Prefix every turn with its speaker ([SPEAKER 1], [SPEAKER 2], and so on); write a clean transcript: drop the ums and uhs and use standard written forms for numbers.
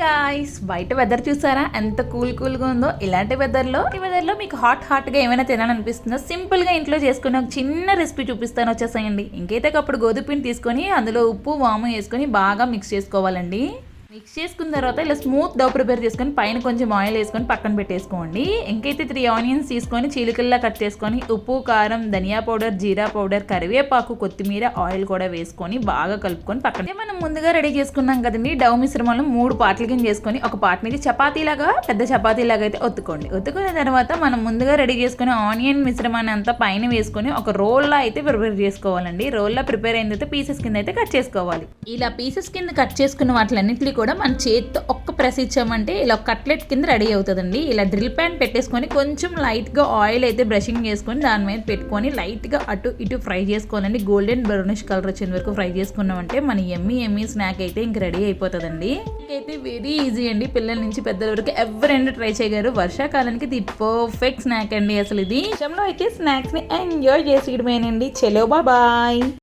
[SPEAKER 1] Guys, బయట weather చూసారా ఎంత కూల్గా ఉందో. ఇలాంటి వెదర్లో మీకు హాట్గా ఏమైనా తినాలనిపిస్తుందో సింపుల్ గా ఇంట్లో చేసుకుని ఒక చిన్న రెసిపీ చూపిస్తాను, వచ్చేసాయండి. ఇంకైతే అప్పుడు గోధుమ పిండి తీసుకొని అందులో ఉప్పు వాము వేసుకొని బాగా మిక్స్ చేసుకోవాలండి. మిక్స్ చేసుకున్న తర్వాత ఇలా స్మూత్ డౌ ప్రిపేర్ చేసుకొని పైన కొంచెం ఆయిల్ వేసుకొని పక్కన పెట్టేసుకోండి. ఇంకైతే 3 ఆనియన్స్ తీసుకొని చీలికల్లా కట్ చేసుకొని ఉప్పు, కారం, ధనియా పౌడర్, జీరా పౌడర్, కరివేపాకు, కొత్తిమీర, ఆయిల్ కూడా వేసుకొని బాగా కలుపుకొని పక్కన మనం ముందుగా రెడీ చేసుకున్నాం కదండి. డౌ మిశ్రమంలో 3 పార్ట్ల కింద చేసుకొని ఒక పార్ట్ మీద పెద్ద చపాతీలాగా అయితే ఒత్తుకున్న తర్వాత మనం ముందుగా రెడీ చేసుకుని ఆనియన్ మిశ్రమాన్ని అంతా పైన వేసుకొని ఒక రోల్లా అయితే ప్రిపేర్ చేసుకోవాలండి. రోల్లా ప్రిపేర్ అయిన తర్వాత పీసెస్ కింద అయితే కట్ చేసుకోవాలి. ఇలా పీసెస్ కింద కట్ చేసుకున్న వాటిలన్నింటినీ కూడా మన చేతితో ఒక్క ప్రెస్ ఇచ్చామంటే ఇలా కట్లెట్ కింద రెడీ అవుతుందండి. ఇలా డ్రిల్ ప్యాన్ పెట్టేసుకొని కొంచెం లైట్గా ఆయిల్ అయితే బ్రషింగ్ చేసుకొని దాని మీద పెట్టుకొని లైట్గా అటు ఇటు ఫ్రై చేసుకోవాలండి. గోల్డెన్ బ్రౌనిష్ కలర్ వచ్చేంత వరకు ఫ్రై చేసుకున్నామంటే మన ఎమ్మీ స్నాక్ అయితే ఇంక రెడీ అయిపోతుందండి. ఇంకైతే వెరీ ఈజీ అండి, పిల్లల నుంచి పెద్దల వరకు ఎవరైనా ట్రై చేయగారు. వర్షాకాలానికి ఇది పర్ఫెక్ట్ స్నాక్ అండి. అసలు ఇది విషయంలో అయితే స్నాక్స్ ని ఎంజాయ్ చేసేయడమేనండి. చలో బాయ్.